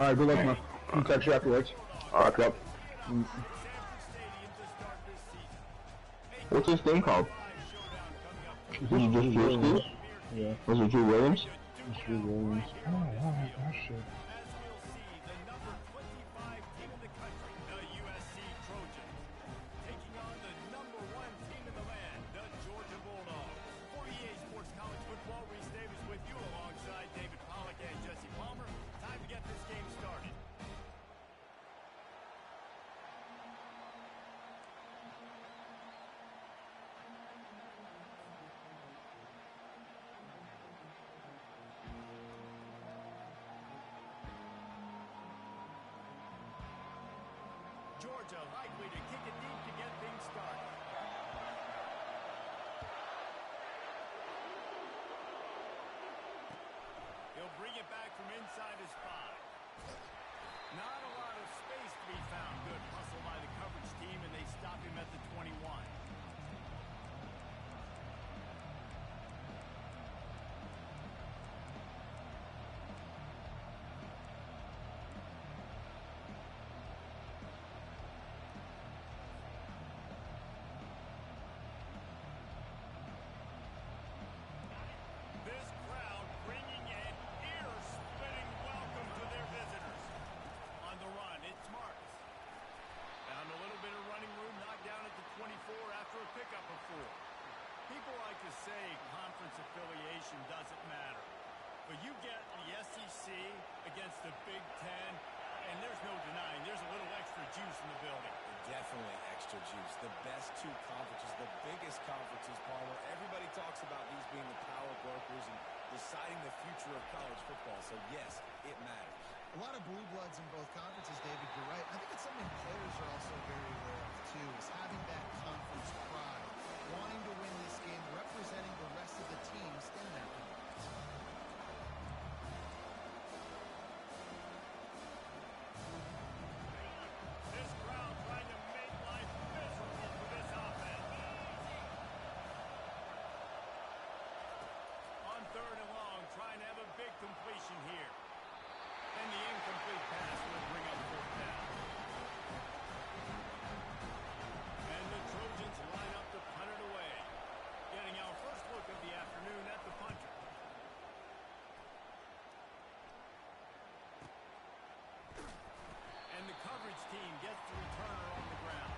All right, good luck, man. I'll text you afterwards. All right, yep. What's this thing called? Is This is just Drew? Yeah. This is Drew Williams? It's Drew Williams. Oh, wow, that shit. Georgia likely to kick it deep to get things started. He'll bring it back from inside his 5. Not a lot of space to be found. Good hustle by the coverage team, and they stop him at the 21. This crowd bringing an ear-splitting welcome to their visitors. On the run, it's Marks. Found a little bit of running room, knocked down at the 24 after a pickup of 4. People like to say conference affiliation doesn't matter. But you get the SEC against the Big Ten, and there's no denying there's a little extra juice in the building. Definitely extra juice. The best 2 conferences, the biggest conferences, Palmer. Everybody talks about these being the power brokers and deciding the future of college football. So, yes, it matters. A lot of blue bloods in both conferences, David. You're right. I think it's something players are also very aware of, too, is having that conference pride, wanting to win this game, representing the rest of the teams in that conference. This crowd trying to make life miserable for this offense. On 3rd and long, trying to have a big completion here. And the incomplete pass will bring up 4th down. And the Trojans line up to punt it away. Getting our first look of the afternoon at the punter. And the coverage team gets the returner on the ground.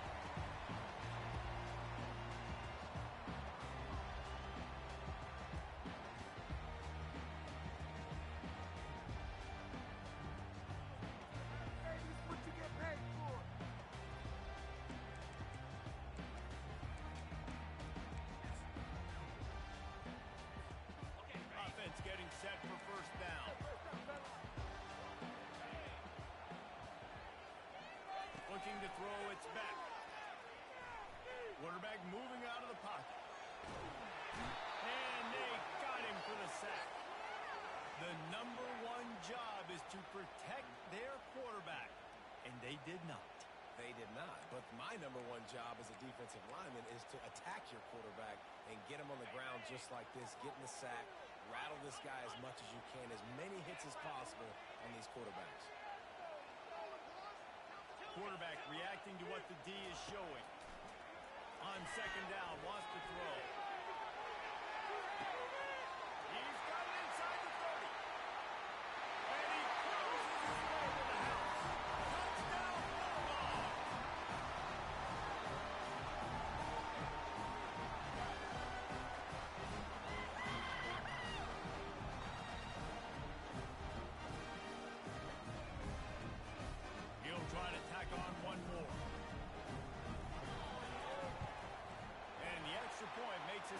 Offense getting set for 1st down. Looking to throw, it's back. Quarterback moving out of the pocket. And they got him for the sack. The number 1 job is to protect their quarterback. And they did not. They did not. But my number 1 job as a defensive lineman is to attack your quarterback and get him on the ground just like this, get in the sack, rattle this guy as much as you can, as many hits as possible on these quarterbacks. Quarterback reacting to what the D is showing. On 2nd down, wants to throw. He's got it inside the 30. And he closes his way to the house. Touchdown, Bulldog. He'll try to tack on one more. And the extra point makes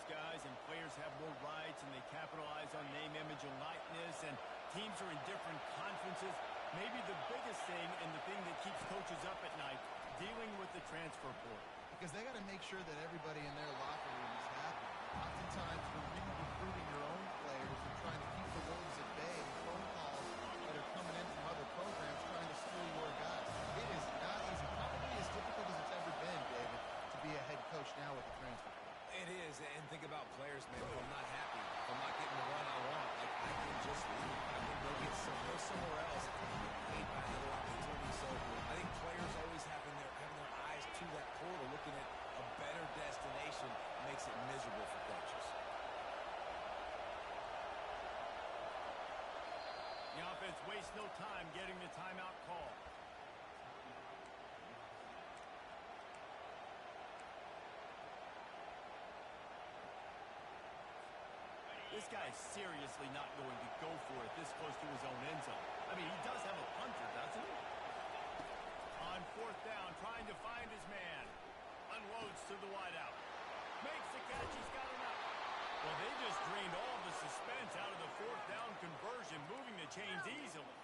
guys, and players have more rights, and they capitalize on name, image, and likeness, and teams are in different conferences. Maybe the biggest thing and the thing that keeps coaches up at night, dealing with the transfer portal. Because they got to make sure that everybody in their locker room is happy. Oftentimes, when you're recruiting your own players and trying to keep the wolves at bay, phone calls that are coming in from other programs trying to steal your guys. It is not easy. Probably as difficult as it's ever been, David, to be a head coach now with the transfer portal. It is, and think about players, man. If I'm not happy, if I'm not getting the run I want, like I can just leave. I can go somewhere else and get paid by another opportunity. So I think players always having their eyes to that portal, looking at a better destination, makes it miserable for coaches. The offense wastes no time getting the timeout call. This guy's seriously not going to go for it this close to his own end zone. I mean, he does have a punter, doesn't he? On fourth down, trying to find his man. Unloads to the wideout. Makes the catch. He's got enough. Well, they just drained all the suspense out of the fourth down conversion, moving the chains easily.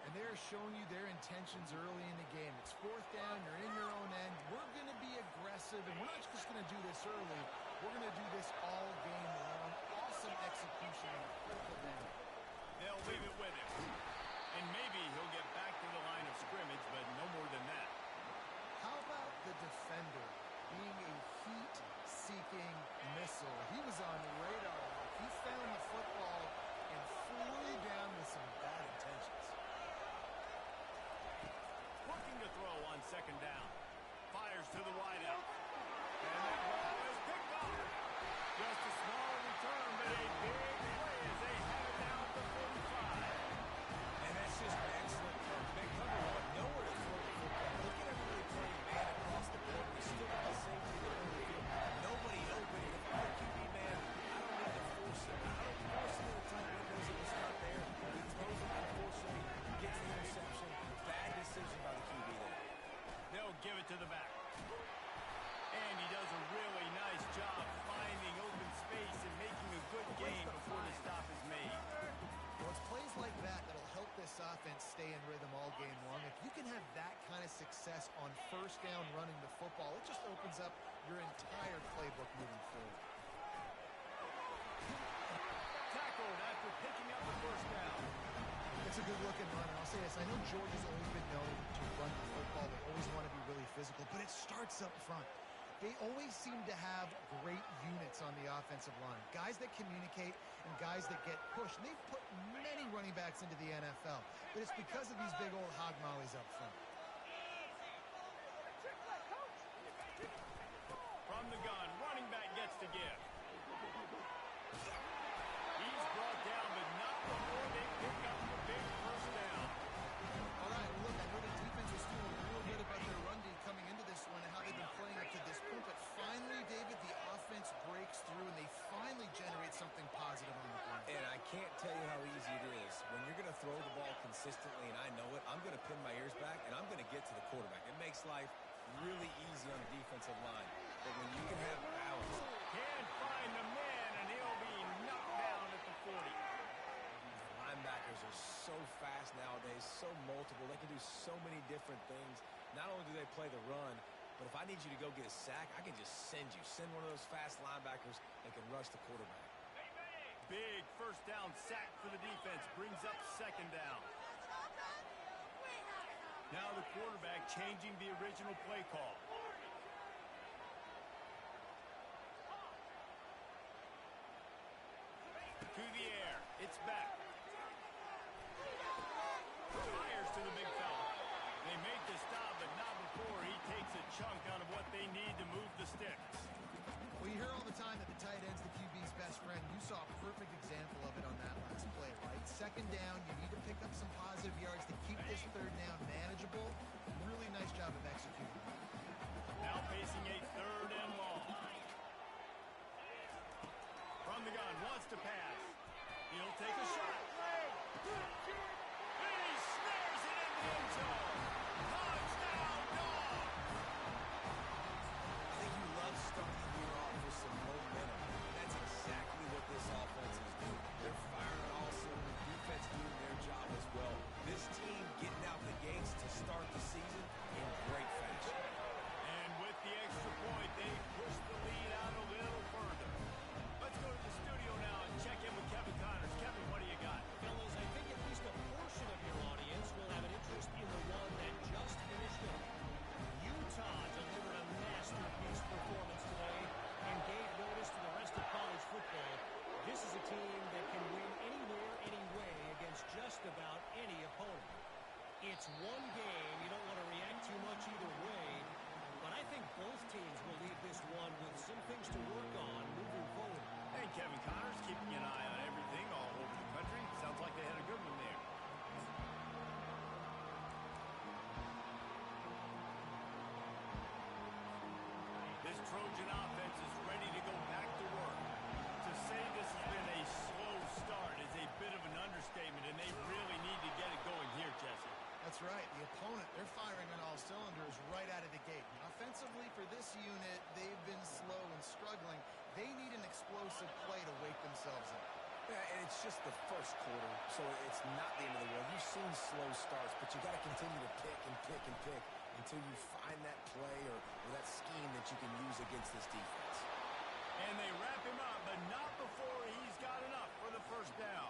And they're showing you their intentions early in the game. It's fourth down. You're in your own end. We're going to be aggressive, and we're not just going to do this early. We're going to do this all game long. Awesome execution on a critical down. They'll leave it with him. And maybe he'll get back to the line of scrimmage, but no more than that. How about the defender being a heat-seeking missile? He was on radar. He found the football and flew down with some bad intentions. Looking to throw on second down. Fires to the wideout. And that ball is picked up. Just a small return, but a big play as they have it down at the 45. And that's just an excellent throw. Big cover one. Nowhere to throw the football. Look at everybody playing man across the board. We still got the safety there on the field. Nobody open. If I'm a QB man, I don't need to force it. I don't force it in the tight windows if it's not there. He throws it unfortunately. Gets the interception. Bad decision by the QB there. They'll give it to the back. And he does a really nice job finding open space and making a good gain before the stop is made. Well, it's plays like that that'll help this offense stay in rhythm all game long. If you can have that kind of success on first down running the football, it just opens up your entire playbook moving forward. Tackled after picking up the first down. It's a good-looking run, and I'll say this. I know Georgia's always been known to run the football. They always want to be really physical, but it starts up front. They always seem to have great units on the offensive line, guys that communicate and guys that get pushed. And they've put many running backs into the NFL, but it's because of these big old hog mollies up front. From the gun, running back gets to give. He's brought down, but not before they pick up the big first down. All right, look, I know the defense was feeling real good about their run D coming into this one and how they've been playing up to this point, but finally, David, the offense breaks through and they finally generate something positive on the ground. And I can't tell you how easy it is. When you're going to throw the ball consistently, and I know it, I'm going to pin my ears back, and I'm going to get to the quarterback. It makes life really easy on the defensive line. But when you can have balance. Can't find the man, and he'll be knocked down at the 40. Linebackers are so fast nowadays, so multiple. They can do so many different things. Not only do they play the run, but if I need you to go get a sack, I can just send you. Send one of those fast linebackers that can rush the quarterback. Big first down sack for the defense. Brings up second down. Now the quarterback changing the original play call. To the air. It's back. Fires to the big fella. They make the stop, but not before he takes a chunk out of what they need to move the sticks. Well, you hear all the time that the tight end's the QB's best friend. You saw a perfect example of it on that last play, right? Second down, you need to pick up some positive yards to keep this third down manageable. Really nice job of executing. Now facing a third and long. From the gun, wants to pass. He'll take a shot. And he snares it in the end zone. Touchdown, dog! I think you love starting the year off with some momentum. It's one game. You don't want to react too much either way. But I think both teams will leave this one with some things to work on moving forward. Hey, Kevin Connors keeping an eye on everything all over the country. Sounds like they had a good one there. This Trojan offense is ready to go back to work. To say this has been a slow start is a bit of an understatement, and they really need to get it going here, Jesse. That's right. The opponent, they're firing on all cylinders right out of the gate. Offensively, for this unit, they've been slow and struggling. They need an explosive play to wake themselves up. Yeah, and it's just the first quarter, so it's not the end of the world. You've seen slow starts, but you got to continue to pick and pick and pick until you find that play or that scheme that you can use against this defense. And they wrap him up, but not before he's got enough for the first down.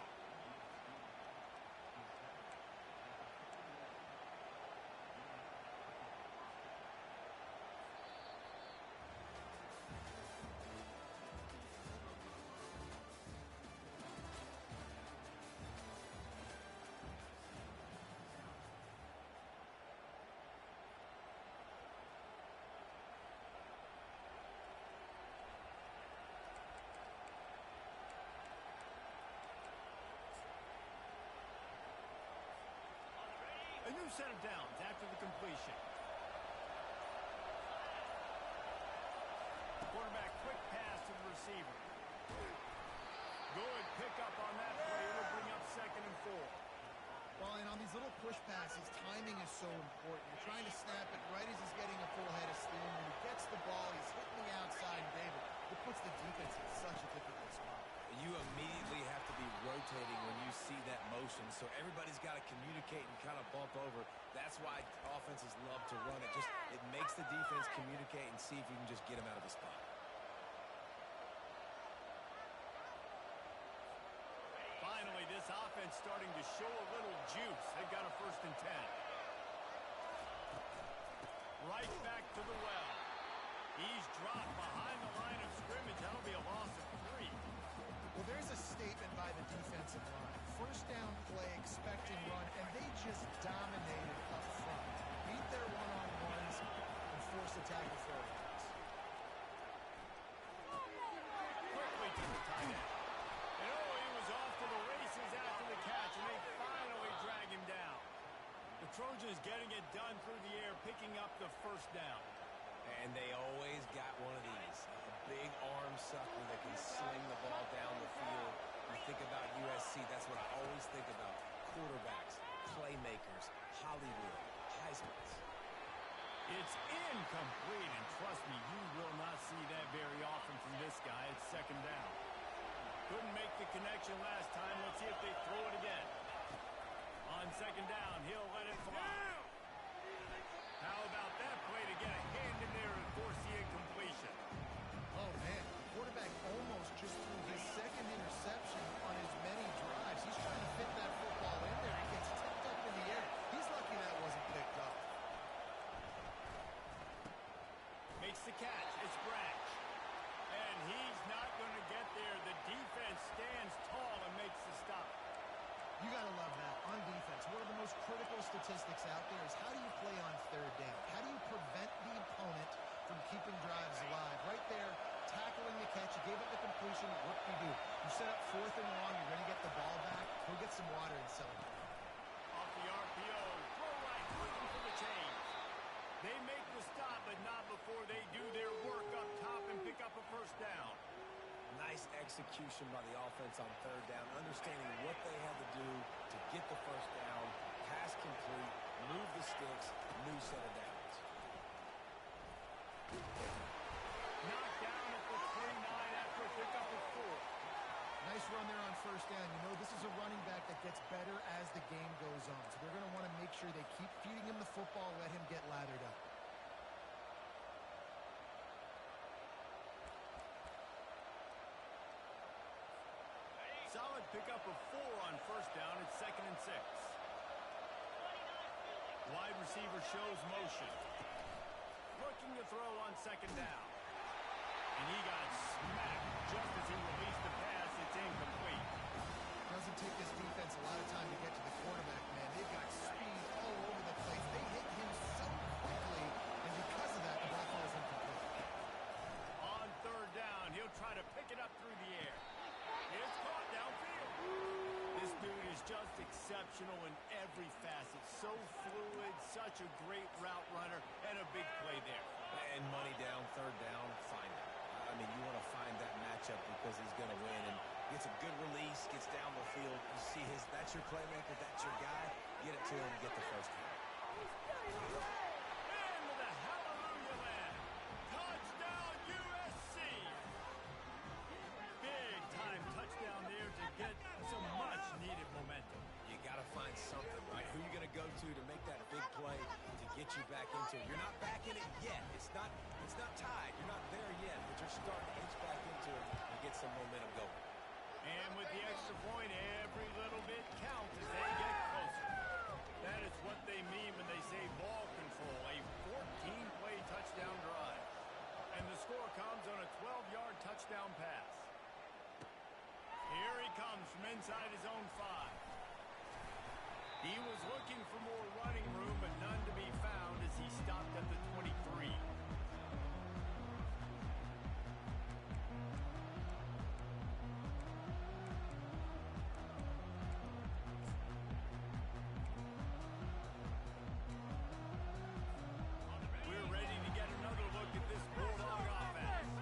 A new set of downs after the completion. Quarterback quick pass to the receiver. Good pickup on that play. It'll bring up 2nd and 4. Well, and on these little push passes, timing is so important. You're trying to snap it right as he's getting a full head of steam. When he gets the ball, he's hitting the outside, David. It puts the defense in such a difficult spot. You immediately have to be rotating when you see that motion, so everybody's got to communicate and kind of bump over. That's why offenses love to run it. It makes the defense communicate and see if you can just get him out of the spot. Finally, this offense starting to show a little juice. They've got a 1st and 10. Right back to the well. He's dropped behind the line of scrimmage. That'll be a loss of 3. Well, there's a statement by the defensive line. First down play, expecting run, and they just dominated up front. Beat their one-on-ones and forced a tackle for a loss. Quickly to the tight end. And he was off to the races after the catch, and they finally drag him down. The Trojans getting it done through the air, picking up the 1st down. And they always got one of these. A big arm sucker that can sling the ball down the field. You think about USC, that's what I always think about. Quarterbacks, playmakers, Hollywood, Heismans. It's incomplete, and trust me, you will not see that very often from this guy. It's 2nd down. Couldn't make the connection last time. Let's see if they throw it again. On 2nd down, he'll let it fly. How about that play to get a hand in there and force the incompletion? Oh, man. The quarterback almost just threw his 2nd interception on as many drives. He's trying to fit that football in there. It gets tipped up in the air. He's lucky that wasn't picked up. Makes the catch. It's Branch. And he's not going to get there. The defense stands tall and makes the stop. You got to love that on defense. One of the most critical statistics out there is how do you play on 3rd down? How do you prevent the opponent from keeping drives alive? Right there, tackling the catch. You gave up the completion. What do? You set up 4th and long. You're going to get the ball back. Go get some water and celebrate. Off the RPO. Throw right, looking for the change. They make the stop, but not before they do their work up top and pick up a 1st down. Nice execution by the offense on 3rd down, understanding what they had to do to get the 1st down, pass complete, move the sticks, new set of downs. Knocked down at the 3-9 after a pickup of 4. Nice run there on 1st down. You know, this is a running back that gets better as the game goes on. So they're going to want to make sure they keep feeding him the football, let him get lathered up. Solid pickup of 4 on 1st down. It's 2nd and 6. Wide receiver shows motion. Looking to throw on 2nd down. And he got smacked just as he released the pass. It's incomplete. Doesn't take this defense a lot of time to get to the quarterback, man. They've got speed all exceptional in every facet. So fluid, such a great route runner, and a big play there. And money down, third down, find it. I mean, you want to find that matchup because he's going to win. And gets a good release, gets down the field. You see that's your playmaker, that's your guy. Get it to him, get the first down. And with a hallelujah land. Touchdown, USC. Big time touchdown there to get some much-needed momentum. You got to find something, right? Who are you going to go to make that big play to get you back into it? You're not back in it yet. It's not tied. You're not there yet, but you're starting to inch back into it and get some momentum going. And with the extra point, every little bit counts as they get closer. That is what they mean when they say ball control, a 14-play touchdown drive. And the score comes on a 12-yard touchdown pass. Here he comes from inside his own 5. He was looking for more running room, but none to be found as he stopped at the 23. We're ready to get another look at this Bulldog offense.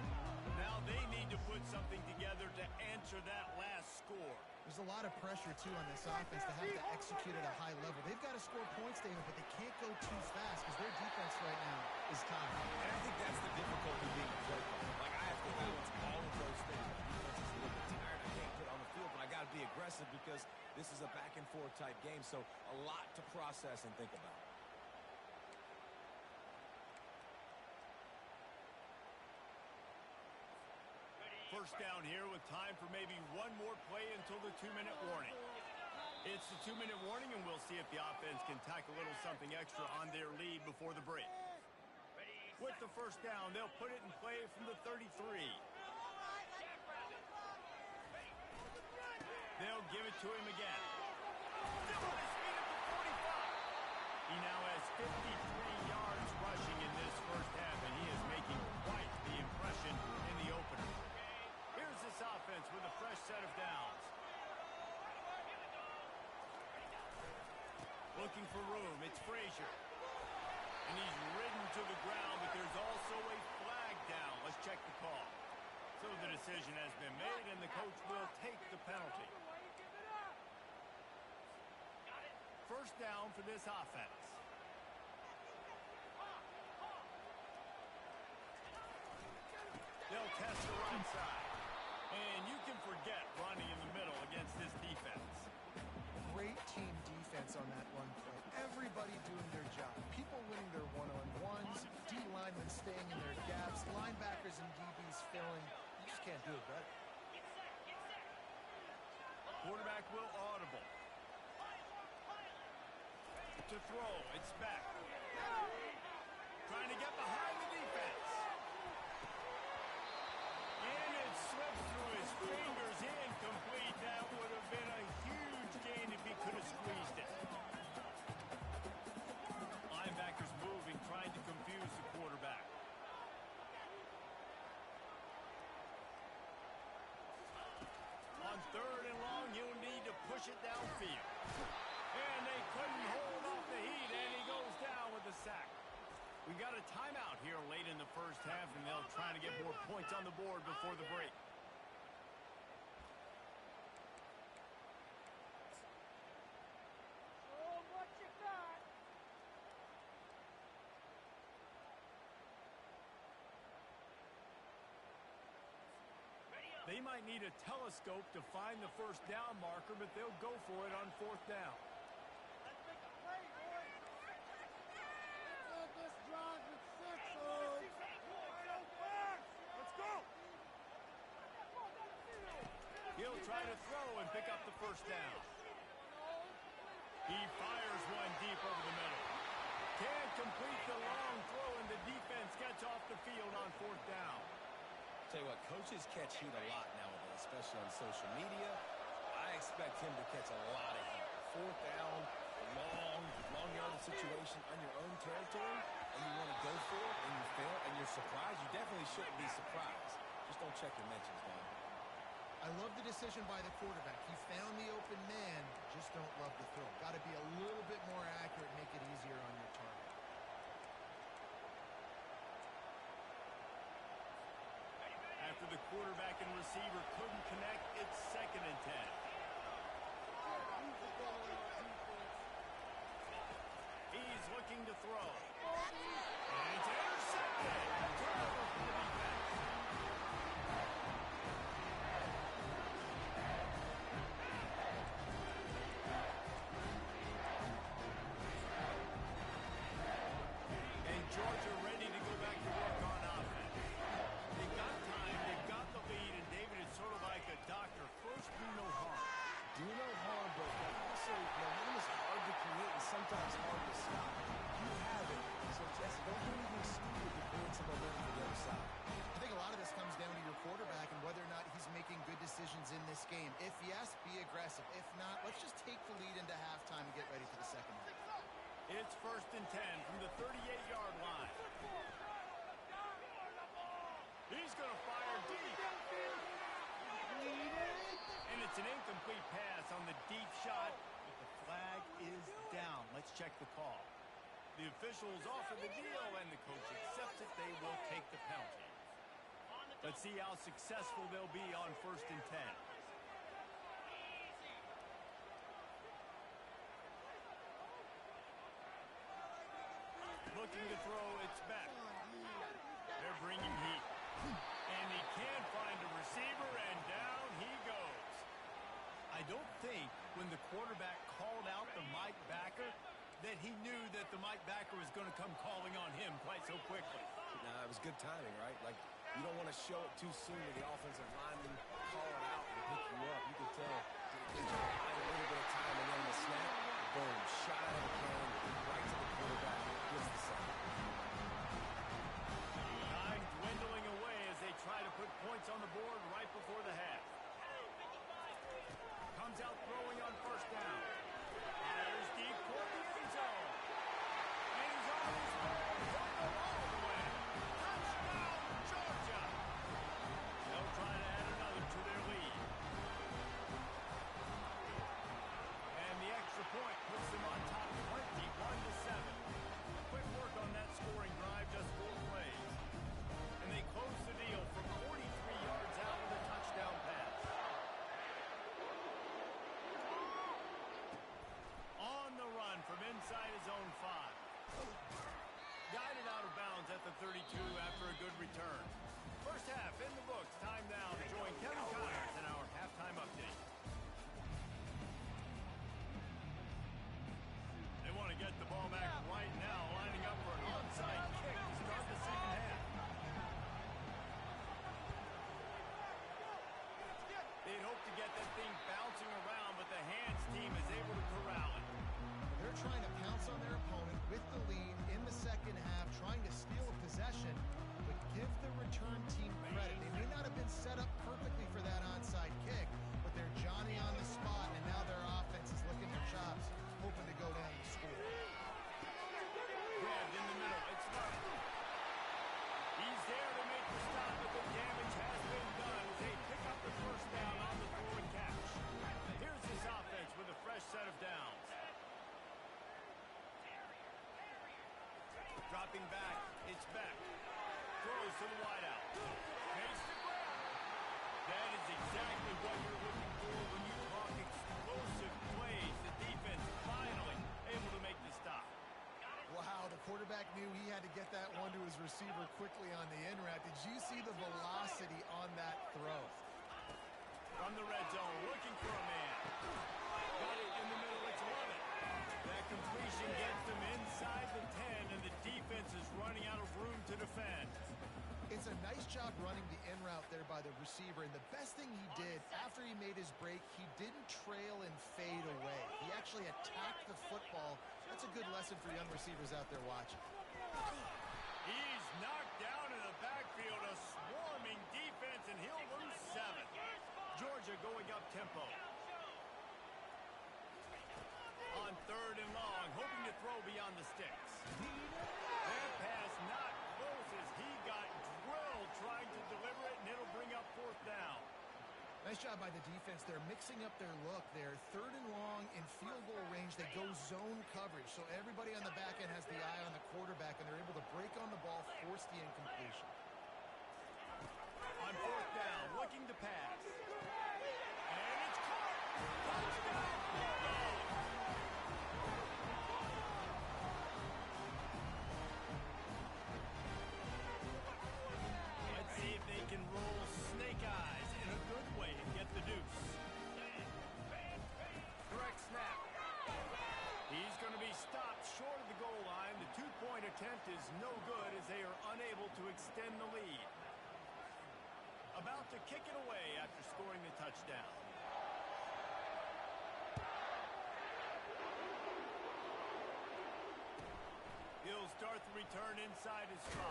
Now they need to put something together to answer that last score. There's a lot of pressure, too, on this offense to have to execute at a high level. They've got to score points, David, but they can't go too fast because their defense right now is tired. And I think that's the difficulty being a play caller. Like, I have to balance all of those things. My defense is a little bit tired. I can't put on the field, but I got to be aggressive because this is a back-and-forth type game, so a lot to process and think about. First down here with time for maybe one more play until the 2-minute warning. It's the 2-minute warning, and we'll see if the offense can tack a little something extra on their lead before the break. With the first down, they'll put it in play from the 33. They'll give it to him again. Still on his feet at the 45. He now has 53 yards rushing in this first half, and he is making quite the impression in the opener. Here's this offense with a fresh set of downs. Looking for room, it's Frazier. And he's ridden to the ground, but there's also a flag down. Let's check the call. So the decision has been made, and the coach will take the penalty. First down for this offense. They'll test the right side. And you can forget running in the middle against this defense. Great team defense on that run play. Everybody doing their job. People winning their one-on-ones, D linemen staying in their gaps, linebackers and DBs filling. You just can't do it better. Quarterback will audible. To throw, it's back. Trying to get behind the defense. And it slips through his fingers, incomplete. That would have been a huge gain if he could have squeezed it. Linebackers moving, trying to confuse the quarterback. On third and long, he'll need to push it downfield. And they couldn't hold off the heat, and he goes down with a sack. We got a timeout here late in the first half, and they'll try to get more points on the board before the break. They might need a telescope to find the first down marker, but they'll go for it on fourth down. He'll try to throw and pick up the first down. He fires one deep over the middle. Can't complete the long throw, and the defense gets off the field on fourth down. Tell you what, coaches catch heat a lot nowadays, especially on social media. I expect him to catch a lot of heat. Fourth down, long yardage situation on your own territory, and you want to go for it, and you fail, and you're surprised. You definitely shouldn't be surprised. Just don't check your mentions, man. I love the decision by the quarterback. He found the open man, just don't love the throw. quarterback and receiver couldn't connect. It's 2nd and 10. He's looking to throw. And it's intercepted. Turnover for the defense. And Georgia ready to go back to work on offense. They've got time, they've got the lead, and David is sort of like a doctor. First, do no harm. Do no harm, but also, run is hard to create and sometimes hard to stop. You have it, so just don't do anything stupid to create some momentum for the other side. I think a lot of this comes down to your quarterback and whether or not he's making good decisions in this game. If yes, be aggressive. If not, let's just take the lead into halftime and get ready for the second half. It's 1st and 10 from the 38-yard line. He's going to fire deep. And it's an incomplete pass on the deep shot, but the flag is down. Let's check the call. The officials offer the deal, and the coach accepts it. They will take the penalty. Let's see how successful they'll be on 1st and 10. Looking to throw, it's back. They're bringing heat. And he can't find a receiver, and down he goes. I don't think when the quarterback called out the Mike backer that he knew that the Mike backer was going to come calling on him quite so quickly. Nah, it was good timing, right? Like, you don't want to show it too soon to the offensive lineman, call it out and pick you up. You can tell they just buying a little bit of time, and then the snap, boom, shot out of the cannon, right to the quarterback, gets the sack. Time dwindling away as they try to put points on the board right before the half. Comes out throwing on 1st down. Fires deep toward the end zone. And he's on his way. He'll go all the way. Touchdown, Georgia. They'll try to add another to their lead. And the extra point puts them on top 21-7. Quick work on that scoring drive, just 4 plays. And they close the deal from 43 yards out with a touchdown pass. On the run from inside his own 5. Guided out of bounds at the 32 after a good return. First half in the books. Time now to join Kevin Connors in our halftime update. They want to get the ball back right now, lining up for an onside kick to start the second half. They'd hope to get that thing bouncing around, but the hands team is able to corral it. They're trying to pounce on their opponent with the lead in the second half, trying to steal a possession, but give the return team credit. They may not have been set up perfectly for that onside kick, but they're Johnny on the spot, and now their offense is licking their chops, hoping to go down and score. Grabbed in the middle. It's Martin. He's there to make the stop, but the damage has been done as they pick up the 1st down on the throw and catch. Here's this offense with a fresh set of downs. Dropping back, it's Beck. Throws to the wideout. Makes the grab. That is exactly what you're looking for when you talk explosive plays. The defense finally able to make the stop. Wow, the quarterback knew he had to get that one to his receiver quickly on the in route. Did you see the velocity on that throw? From the red zone, looking for a man. Got it in the middle, it's Lovett. That completion gets them inside the 10, and the defense is running out of room to defend. It's a nice job running the in route there by the receiver, and the best thing he did after he made his break, he didn't trail and fade away. He actually attacked the football. That's a good lesson for young receivers out there watching. He's knocked down in the backfield, a swarming defense, and he'll lose 7. Georgia going up tempo. On 3rd and long, hoping to throw beyond the sticks. That pass not close as he got drilled trying to deliver it, and it'll bring up 4th down. Nice job by the defense. They're mixing up their look there. 3rd and long in field goal range. They go zone coverage, so everybody on the back end has the eye on the quarterback, and they're able to break on the ball, force the incompletion. On 4th down, looking to pass. And it's caught. Touchdown, Bulldogs. Let's see if they can roll snake eyes in a good way and get the deuce. Direct snap. He's going to be stopped short of the goal line. The two-point attempt is no good as they are unable to extend the lead. About to kick it away after scoring the touchdown. He'll start the return inside his 5.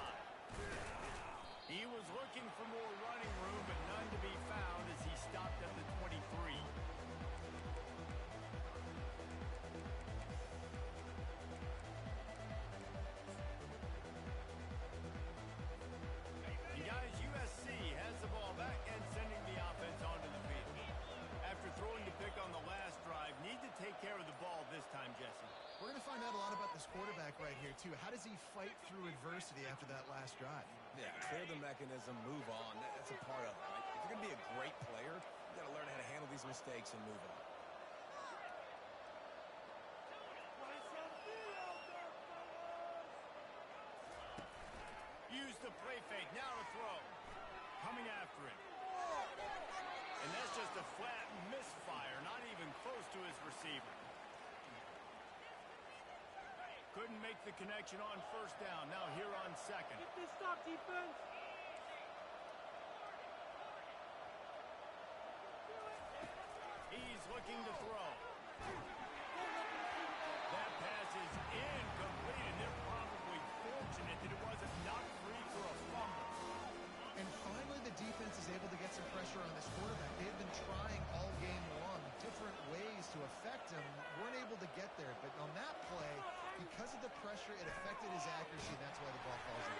He was looking for more running room, but none to be found as he stopped at the 23. And guys, USC has the ball back and sending the offense onto the field. After throwing the pick on the last drive, need to take care of the ball this time, Jesse. We're going to find out a lot about this quarterback right here, too. How does he fight through adversity after that last drive? Yeah, clear the mechanism, move on. That's a part of it, right? If you're going to be a great player, you got to learn how to handle these mistakes and move on. Use the play fake, now to throw. Coming after him. And that's just a flat misfire, not even close to his receiver. Couldn't make the connection on first down, now here on second. Get this stop, defense. He's looking to throw. That pass is incomplete, and they're probably fortunate that it wasn't knocked free for a fumble. And finally, the defense is able to get some pressure on this quarterback. They've been trying all game long different ways to affect him. Weren't able to get there. But on that play, because of the pressure, it affected his accuracy, and that's why the ball falls in.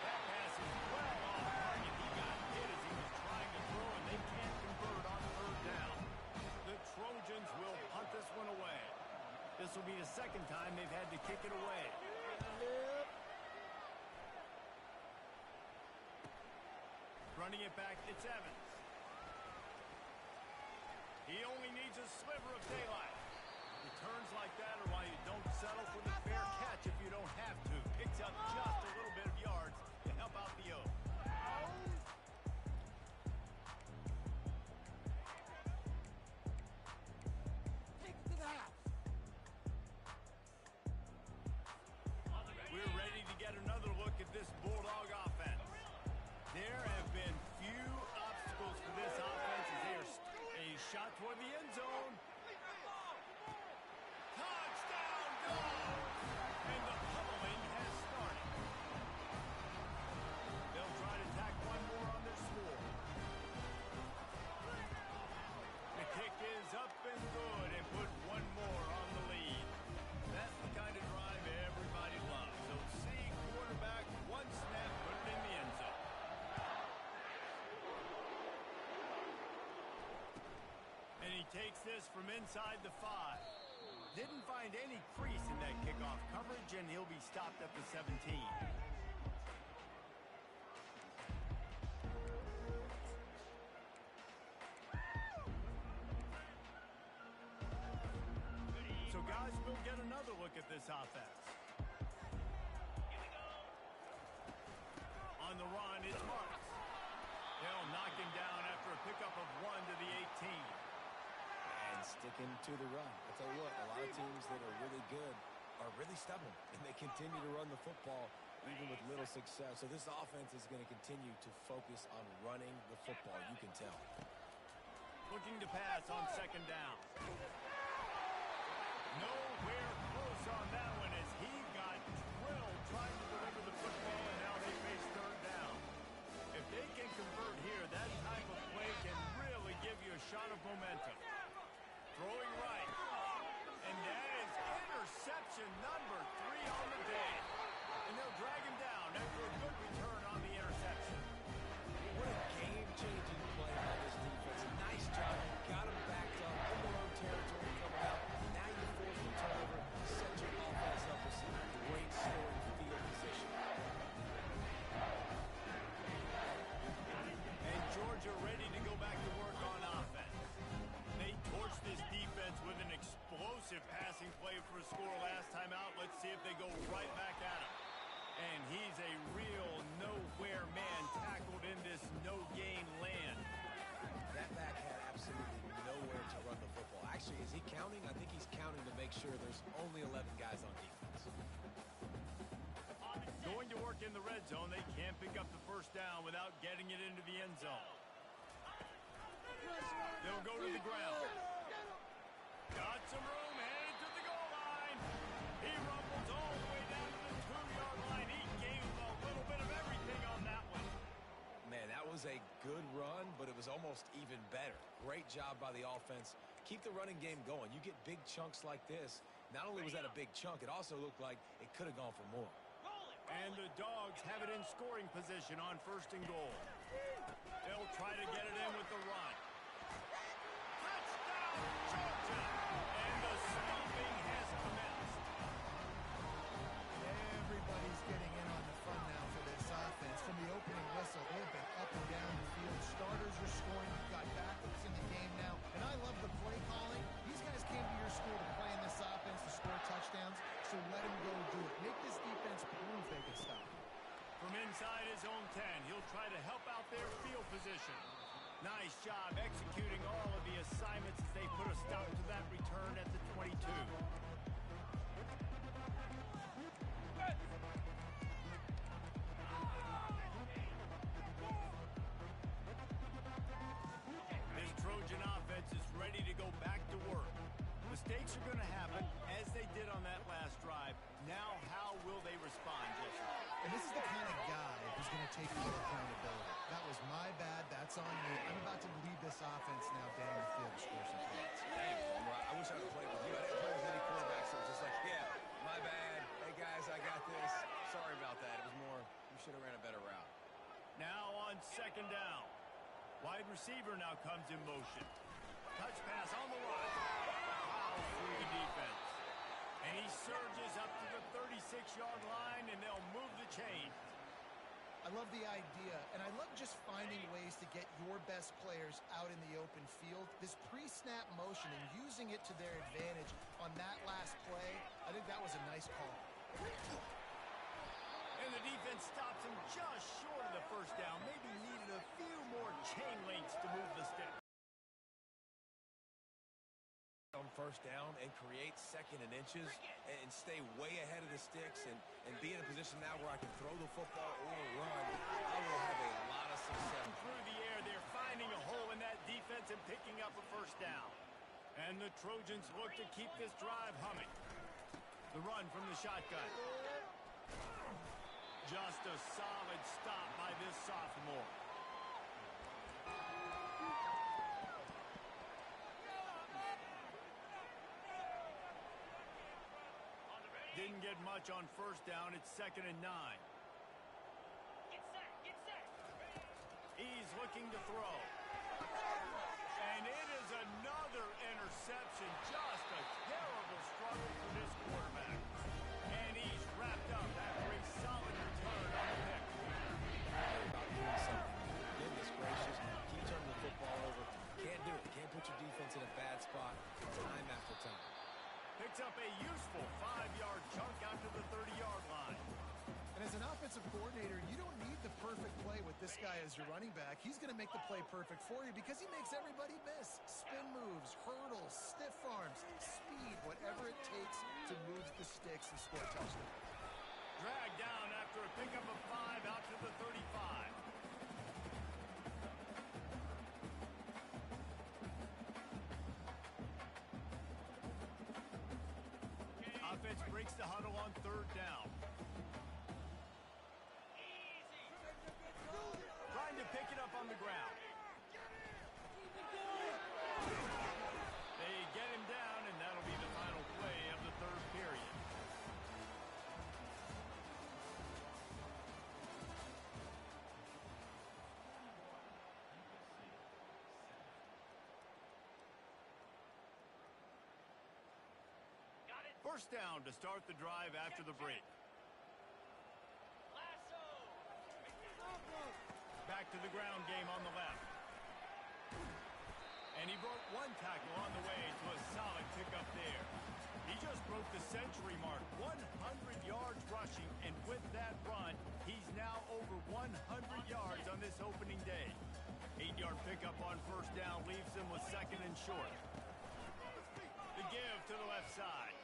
That pass is well off target. He got hit as he was trying to throw, and they can't convert on third down. The Trojans will punt this one away. This will be the second time they've had to kick it away. Running it back, it's Evans. He only needs a sliver of daylight. Returns like that are why you don't settle for the fair catch if you don't have to. Picks up just a little bit of yards to help out the O. We're ready to get another look at this Bulldog offense. There have been few obstacles for this offense as they are a shot toward the end zone. Touchdown Dogs! And the pummeling has started. They'll try to tack one more on their score. The kick is up and good and put one more on the lead. That's the kind of drive everybody loves. So see quarterback, one snap, put it in the end zone. And he takes this from inside the 5. Didn't find any crease in that kickoff coverage, and he'll be stopped at the 17. So, guys, we'll get another look at this offense. On the run, it's Marks. They'll knock him down after a pickup of 1 to the 18. And sticking to the run. I'll tell you what, a lot of teams that are really good are really stubborn, and they continue to run the football even with little success. So this offense is going to continue to focus on running the football, you can tell. Looking to pass on second down. Nowhere close on that one as he got drilled trying to deliver the football, and now they face third down. If they can convert here, that type of play can really give you a shot of momentum. Throwing right. And that is interception number 3 on the day. And they'll drag him down after a good return on the interception. What a game-changing play by this defense. Nice job. Got him backed up in their own territory. And he's a real nowhere man tackled in this no-gain land. That back had absolutely nowhere to run the football. Actually, is he counting? I think he's counting to make sure there's only 11 guys on defense. Going to work in the red zone. They can't pick up the first down without getting it into the end zone. They'll go to the ground. Got some room, headed to the goal line. He rumbles all the way down to the 2-yard line. He gave him a little bit of everything on that one. Man, that was a good run, but it was almost even better. Great job by the offense. Keep the running game going. You get big chunks like this. Not only was that a big chunk, it also looked like it could have gone for more. And the Dogs have it in scoring position on 1st and goal. They'll try to get it in with the run. Touchdown, Georgia! And the stomping has commenced. Everybody's getting in on the fun now for this offense. From the opening whistle, they've been up and down the field. Starters are scoring. You've got backups in the game now. And I love the play calling. These guys came to your school to play in this offense to score touchdowns, so let them go do it. Make this defense prove they can stop. From inside his own 10, he'll try to help out their field position. Nice job executing all of the assignments as they put a stop to that return at the 22. This Trojan offense is ready to go back to work. Mistakes are going to happen, as they did on that last drive. Now, how will they respond, Jesse? And this is the kind of guy who's going to take full accountability. That was my bad. That's on me. I'm about to lead this offense now down the field to score some points. Thanks, Homer. I wish I could play with you. I didn't play with any quarterbacks that was just like, yeah, my bad. Hey, guys, I got this. Sorry about that. It was more, you should have ran a better route. Now on 2nd down. Wide receiver now comes in motion. Touch pass on the run. Foul through the defense. And he surges up to the 36-yard line, and they'll move the chain. I love the idea, and I love just finding ways to get your best players out in the open field. This pre-snap motion and using it to their advantage on that last play, I think that was a nice call. And the defense stops him just short of the first down. Maybe needed a few more chain links to move the stick. On 1st down and create 2nd and inches and stay way ahead of the sticks and be in a position now where I can throw the football or run. I will have a lot of success. Through the air, they're finding a hole in that defense and picking up a first down. And the Trojans look to keep this drive humming. The run from the shotgun. Just a solid stop by this sophomore. Didn't get much on 1st down. It's 2nd and 9. Get set. He's looking to throw. And it is another interception. Just a terrible struggle for this quarterback. And he's wrapped up after a solid return on the pick. About doing something. Goodness gracious. Keep turning the football over. Can't do it. Can't put your defense in a bad spot time after time. Picks up a useful 5-yard chunk out to the 30-yard line. And as an offensive coordinator, you don't need the perfect play with this guy as your running back. He's going to make the play perfect for you because he makes everybody miss. Spin moves, hurdles, stiff arms, speed, whatever it takes to move the sticks and score touchdowns. Dragged down after a pickup of 5 out to the 35. Offense breaks the huddle on 3rd down. Trying to pick it up on the ground. They get him down, and that'll be the final play of the 3rd period. First down to start the drive after the break. Back to the ground game on the left. And he broke 1 tackle on the way to a solid pickup there. He just broke the century mark, 100 yards rushing, and with that run, this opening day. 8-yard pickup on first down leaves them with second and short. The give to the left side.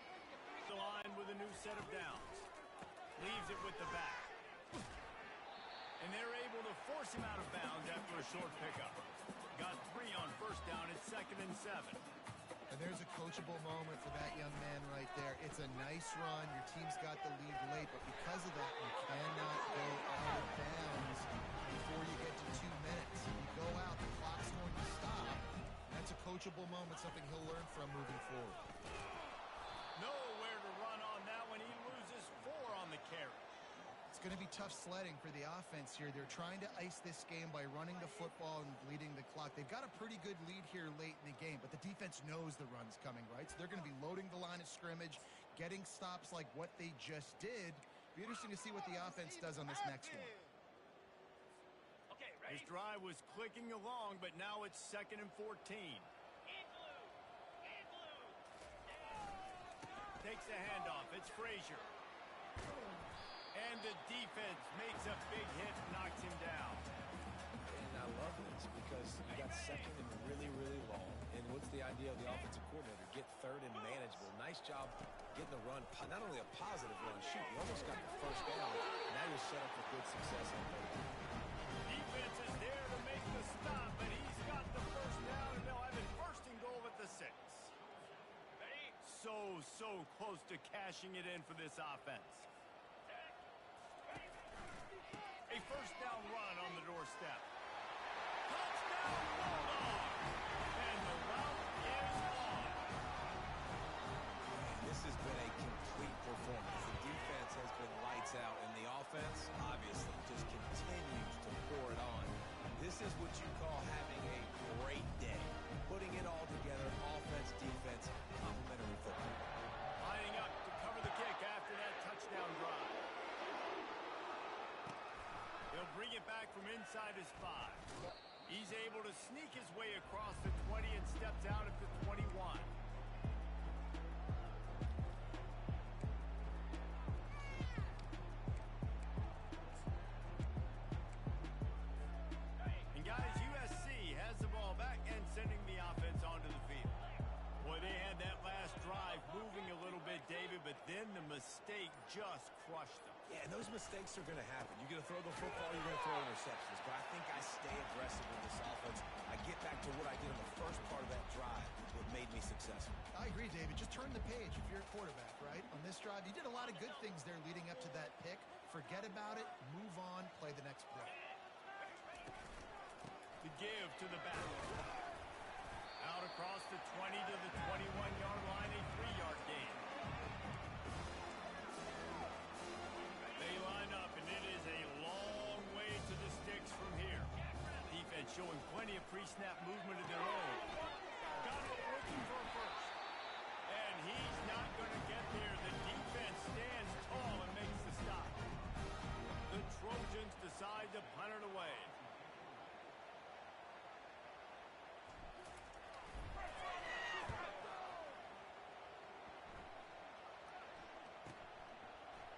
The line with a new set of downs. Leaves it with the back. And they're able to force him out of bounds after a short pickup. Got 3 on first down. It's 2nd and 7. And there's a coachable moment for that young man right there. It's a nice run. Your team's got the lead late, but because of that, you cannot go out of bounds before you get to 2 minutes. If you go out, the clock's going to stop. That's a coachable moment, something he'll learn from moving forward. Nowhere to run on that one. He loses 4 on the carry. It's going to be tough sledding for the offense here. They're trying to ice this game by running the football and bleeding the clock. They've got a pretty good lead here late in the game, but the defense knows the run's coming, right? So they're going to be loading the line of scrimmage, getting stops like what they just did. Be interesting to see what the offense does on this next one. This drive was clicking along, but now it's 2nd and 14. Takes the handoff. It's Frazier. And the defense makes a big hit, knocks him down. And I love this because you got 2nd and really, really long. And what's the idea of the offensive coordinator? Get 3rd and manageable. Nice job getting the run. Not only a positive run, shoot, you almost got the first down. Now you're set up for good success on 3rd down. Defense is there to make the stop, but he's got the first down, and they'll have it 1st and goal at the 6. So close to cashing it in for this offense. A first down run on the doorstep. Touchdown, Bulldogs! And the route is on. This has been a complete performance. The defense has been lights out, and the offense, obviously, just continues to pour it on. This is what you call having a great day. Putting it all together, offense, defense, complementary football. Lining up to cover the kick after that touchdown drive. He'll bring it back from inside his 5. He's able to sneak his way across the 20 and steps out at the 21. And guys, USC has the ball back and sending the offense onto the field. Boy, they had that last drive moving a little bit, David, but then the mistake just crushed them. Yeah, and those mistakes are going to happen. You're going to throw the football, you're going to throw interceptions. But I think I stay aggressive with this offense. I get back to what I did in the first part of that drive that made me successful. I agree, David. Just turn the page if you're a quarterback, right? On this drive, you did a lot of good things there leading up to that pick. Forget about it, move on, play the next play. The give to the back. Out across the 20 to the 21-yard line, a 3-yard gain. They line up, and it is a long way to the sticks from here. Defense showing plenty of pre-snap movement of their own. Got it looking for a first. And he's not going to get there. The defense stands tall and makes the stop. The Trojans decide to punt it away.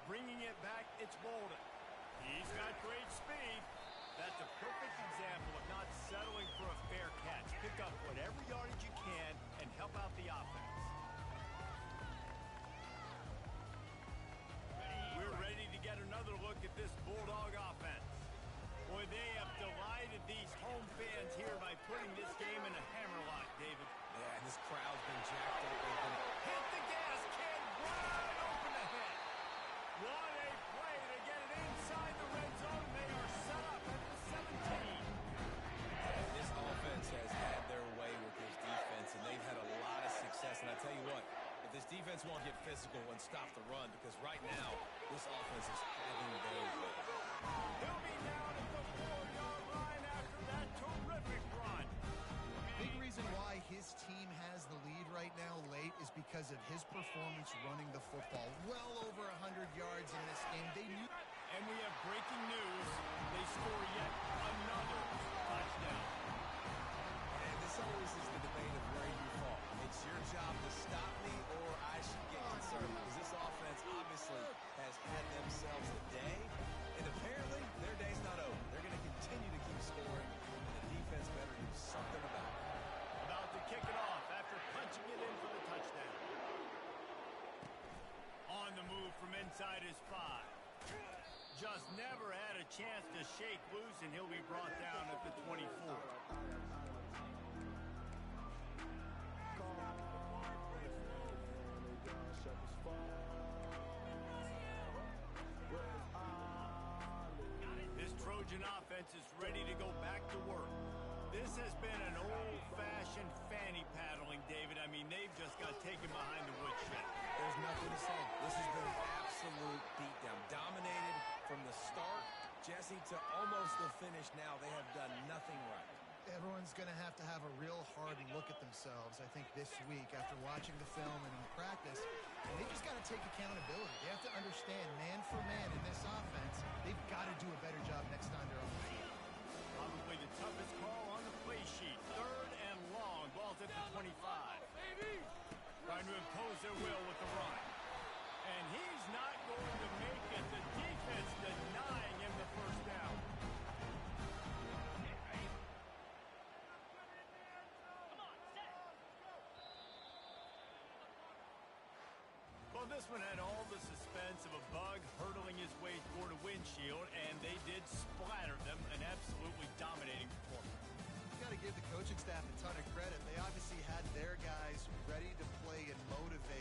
Bringing it back, it's Bolden. He's got great speed. That's a perfect example of not settling for a fair catch. Pick up whatever yardage you can and help out the offense. We're ready to get another look at this Bulldog offense. Boy, they have delighted these home fans here by putting this game in a hammerlock, David. Yeah, and this crowd's been jacked up. Hit the gas, kid. Wide open ahead. What a play to get it inside the red zone. They are set up at the 17. This offense has had their way with this defense, and they've had a lot of success. And I tell you what, if this defense won't get physical and stop the run, because right now, this offense is having their way. He'll be down at the 4-yard line after that terrific run. Big reason why his team has the lead right now late is because of his performance running the football. Well over 100 yards in this game. They knew. And we have breaking news. They score yet another touchdown. And this always is the debate of where you fall. It's your job to stop me, or I should get concerned, because this offense obviously has had themselves a day, and apparently their day's not over. They're going to continue to keep scoring. inside his 5. Just never had a chance to shake loose, and he'll be brought down at the 24. This Trojan offense is ready to go back to work. This has been an old-fashioned fanny paddling, David. I mean, they've just got taken behind the woodshed. There's nothing to say. This has been an absolute beatdown. Dominated from the start, Jesse, to almost the finish now. They have done nothing right. Everyone's going to have a real hard look at themselves, I think, this week after watching the film and in practice. And they just got to take accountability. They have to understand, man for man in this offense, they've got to do a better job next time they're on the field. Probably the toughest call on the play sheet. 3rd and long. Ball's at the 25. Trying to impose their will with the run. And he's not going to make it. The defense denying him the first down. Well, this one had all the suspense of a bug hurtling his way toward a windshield, and they did splatter them. An absolutely dominating performance. You got to give the coaching staff a ton of credit. They obviously had their guys ready to play and motivate